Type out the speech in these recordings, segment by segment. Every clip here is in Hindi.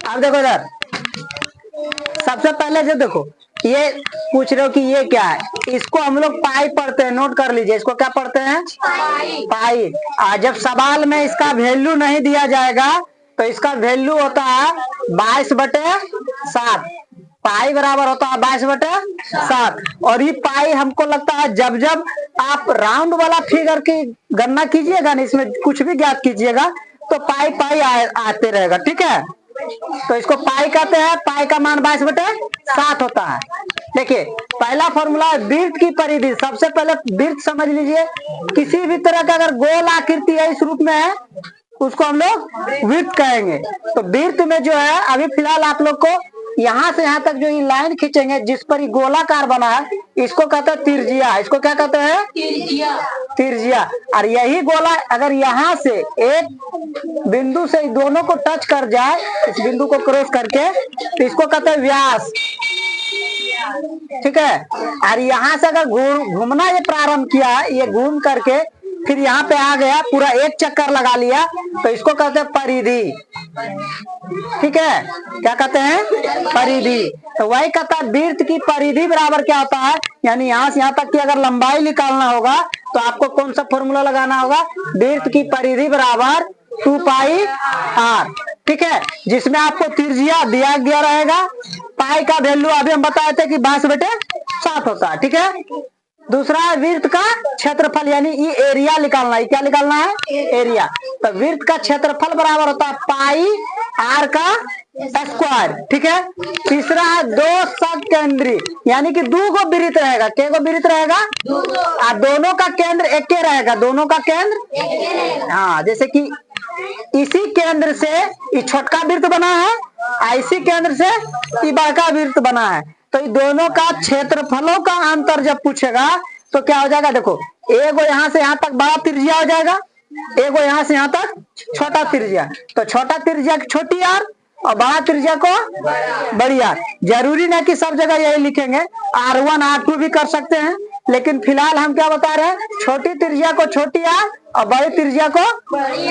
अब देखो इधर, सबसे पहले जो देखो ये पूछ रहे हो कि ये क्या है, इसको हम लोग पाई पढ़ते हैं, नोट कर लीजिए, इसको क्या पढ़ते हैं, पाई। जब सवाल में इसका वैल्यू नहीं दिया जाएगा तो इसका वैल्यू होता है 22/7। पाई बराबर होता है 22/7। और ये पाई हमको लगता है जब जब आप राउंड वाला फिगर की गणना कीजिएगा ना, इसमें कुछ भी ज्ञात कीजिएगा तो पाई पाई आते रहेगा, ठीक है। तो इसको पाई कहते हैं, पाई का मान 22/7 होता है। देखिए पहला फॉर्मूला वृत्त की परिधि। सबसे पहले वृत्त समझ लीजिए, किसी भी तरह का अगर गोल आकृति है इस रूप में है उसको हम लोग वृत्त कहेंगे। तो वृत्त में जो है अभी फिलहाल आप लोग को यहाँ से यहाँ तक जो ये लाइन खींचेंगे जिस पर ये गोलाकार बना है इसको कहते हैं तिरजिया। इसको क्या कहते हैं, तिरजिया। और यही गोला अगर यहाँ से एक बिंदु से दोनों को टच कर जाए, इस बिंदु को क्रॉस करके, तो इसको कहते हैं व्यास, ठीक है। और यहाँ से अगर घूमना ये प्रारंभ किया, ये घूम करके फिर यहाँ पे आ गया, पूरा एक चक्कर लगा लिया, तो इसको कहते हैं परिधि, ठीक है। क्या कहते हैं, परिधि। तो वही कहता है वृत्त की परिधि बराबर क्या होता है, यानी यहाँ से यहाँ तक की अगर लंबाई निकालना होगा तो आपको कौन सा फॉर्मूला लगाना होगा, वृत्त की परिधि बराबर 2πr, ठीक है। जिसमें आपको त्रिज्या दिया गया रहेगा, पाई का वैल्यू अभी हम बताए थे कि 22/7 होता है, ठीक है। दूसरा है वृत्त का क्षेत्रफल, यानी ये एरिया निकालना है। क्या निकालना है, एरिया। तो वृत्त का क्षेत्रफल बराबर होता है पाई आर का स्क्वायर, ठीक है। तीसरा है दो सकेंद्री, यानी कि दो गो वृत्त रहेगा। के गो वृत्त रहेगा, दोनों का केंद्र एक रहेगा, दोनों का केंद्र, हाँ, जैसे कि इसी केंद्र से ये छोटका वृत्त बना है, इसी केंद्र से ये बड़का वृत्त बना है। तो ये दोनों का क्षेत्रफलों का अंतर जब पूछेगा तो क्या हो जाएगा, देखो एगो यहाँ से यहाँ तक बड़ा त्रिज्या हो जाएगा, एगो यहाँ से यहाँ तक छोटा त्रिज्या। तो छोटा त्रिज्या की छोटी आर और बड़ा त्रिज्या को बड़ी आर। जरूरी नहीं कि सब जगह यही लिखेंगे, R1 R2 भी कर सकते हैं, लेकिन फिलहाल हम क्या बता रहे हैं, छोटी त्रिज्या को छोटी आर और बड़ी त्रिज्या को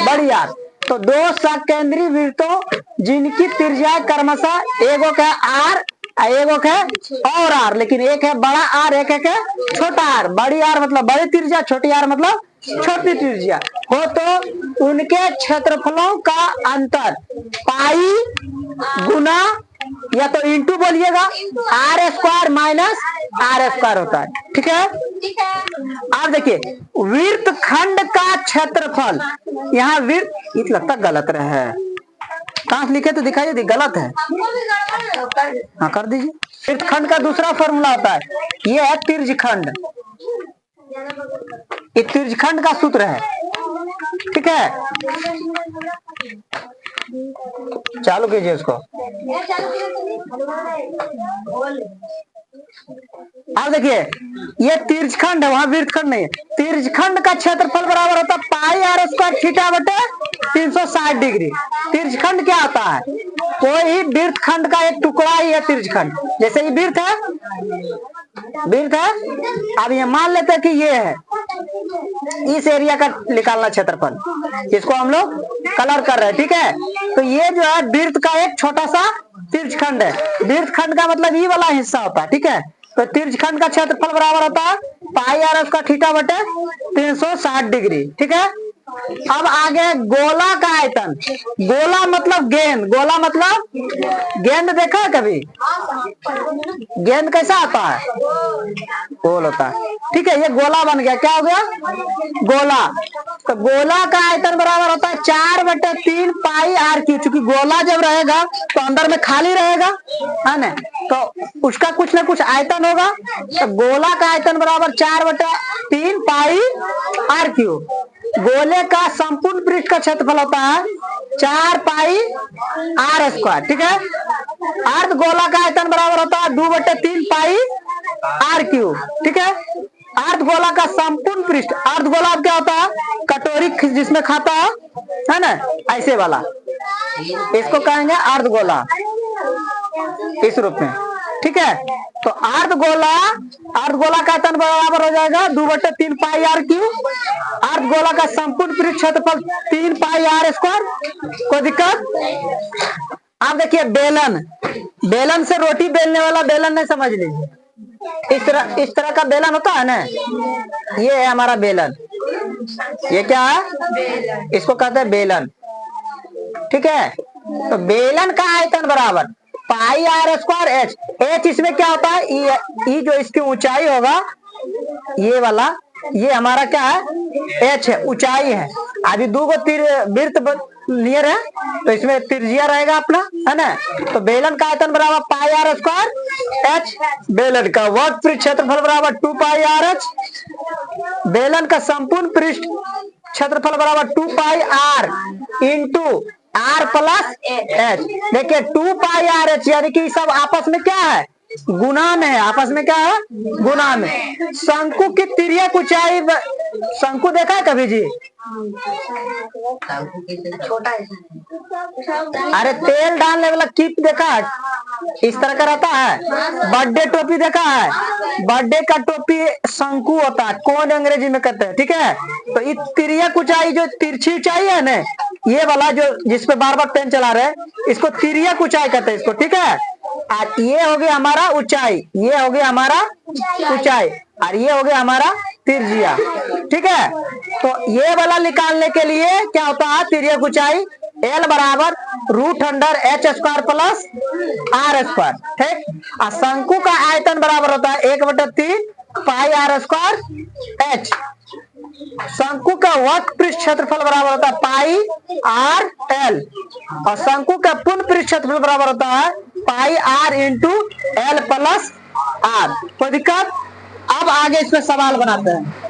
बड़ी आर। तो दो सकेंद्री वृत्तों जिनकी त्रिज्या क्रमशः एगो का आर, एगो है और आर, लेकिन एक है बड़ा आर, एक है छोटा आर। बड़ी आर मतलब बड़ी त्रिज्या, छोटी आर मतलब छोटी त्रिज्या हो, तो उनके क्षेत्रफलों का अंतर पाई गुना या तो इंटू बोलिएगा R² माइनस R² होता है, ठीक है। अब देखिए वृत्त खंड का क्षेत्रफल, यहाँ वृत्त लगता गलत रहे, कहाँ लिखे तो दिखाइए, गलत है, हाँ कर दीजिए। वृत्तखंड का दूसरा फॉर्मूला होता है, ये है तिर्यखंड। ये तिर्यखंड का सूत्र है, ठीक है। चालू कीजिए इसको। अब देखिए ये तिर्यखंड है, वहां वृत्तखंड नहीं है। तिर्यखंड का क्षेत्रफल बराबर होता है पाई R² थीटा बटे 360 डिग्री। तिर्यखंड क्या आता है, कोई वृत्तखंड का एक टुकड़ा ही है तिर्यखंड। जैसे ये वृत्त है, वृत्त है, अब ये मान लेते हैं कि ये है, इस एरिया का निकालना क्षेत्रफल, इसको हम लोग कलर कर रहे हैं, ठीक है। तो ये जो है वृत्त का एक छोटा सा तिर्यखंड है। वृत्तखंड का मतलब ये वाला हिस्सा होता है, ठीक है। तो तिर्यखंड का क्षेत्रफल बराबर होता है पाई R² थीटा बटे 360 डिग्री, ठीक है। अब आगे गोला का आयतन। गोला मतलब गेंद, गोला मतलब गेंद, देखा है कभी, गेंद कैसा आता है, गोल होता है, ठीक है। ये गोला बन गया, क्या हो गया, गोला। तो गोला का आयतन बराबर होता है 4/3 पाई R²। चूंकि गोला जब रहेगा तो अंदर में खाली रहेगा, है ना, तो उसका कुछ ना कुछ आयतन होगा। तो गोला का आयतन बराबर 4/3 पाई R²। गोले का संपूर्ण पृष्ठ का क्षेत्रफल होता है 4 पाई R², ठीक है। अर्ध गोला का आयतन बराबर होता है 2/3 पाई R³, ठीक है। अर्ध गोला का संपूर्ण पृष्ठ, अर्ध गोला क्या होता है, कटोरी जिसमें खाता है ना, ऐसे वाला, इसको कहेंगे अर्ध गोला, इस रूप में, ठीक है। तो अर्ध गोला का आयतन बराबर हो जाएगा 2/3 पाई R³। अर्ध गोला का संपूर्ण पृष्ठ क्षेत्रफल 3 पाई R²। कोई दिक्कत। अब अब देखिए बेलन, बेलन से रोटी बेलने वाला बेलन नहीं, समझ लीजिए इस तरह का बेलन होता है ना, ये है हमारा बेलन। ये क्या है? इसको कहते हैं बेलन। ठीक है, तो बेलन का आयतन बराबर पाई आर स्क्वायर एच। एच इसमें क्या होता है? ई जो इसकी ऊंचाई होगा, ये वाला, ये हमारा क्या है? एच है, ऊंचाई है। अभी दो वृत्त नियर है, तो इसमें त्रिज्या रहेगा अपना, है ना। तो बेलन का आयतन बराबर पाई आर स्क्वायर एच। बेलन का वर्ग पृष्ठ क्षेत्रफल बराबर 2 पाई आर एच। बेलन का संपूर्ण पृष्ठ क्षेत्रफल बराबर 2 pi R into R plus H. देखिए 2 पाई आर एच, यानी कि सब आपस में क्या है? गुणा में है। आपस में क्या है? गुणा में। शंकु की तिर्यक ऊंचाई, शंकु देखा है कभी जी? छोटा, अरे तेल डालने वाला कीप देखा है? इस तरह का रहता है। बर्थडे टोपी देखा है? बर्थडे का टोपी शंकु होता है, कौन अंग्रेजी में कहते हैं। ठीक है, तो इस तिर्यक ऊंचाई, जो तिरछी ऊंचाई है ना, ये वाला जो जिसपे बार बार पेन चला रहे हैं, इसको तिर्यक ऊंचाई कहते हैं इसको। ठीक है, और ये हो गया हमारा ऊंचाई, ये हो गया हमारा ऊंचाई, और ये हो गया हमारा त्रिज्या। ठीक है, तो ये वाला निकालने के लिए क्या होता है? तिर्यक ऊंचाई एल बराबर √H square plus R square. ठीक, और शंकु का आयतन बराबर होता है 1/3 पाई आर स्क्वायर एच। शंकु का वक्र पृष्ठ क्षेत्रफल बराबर होता है पाई आर एल, और शंकु का पूर्ण पृष्ठ क्षेत्रफल बराबर होता है pi R into L plus R. कोई दिक्कत? अब आगे इसमें सवाल बनाते हैं।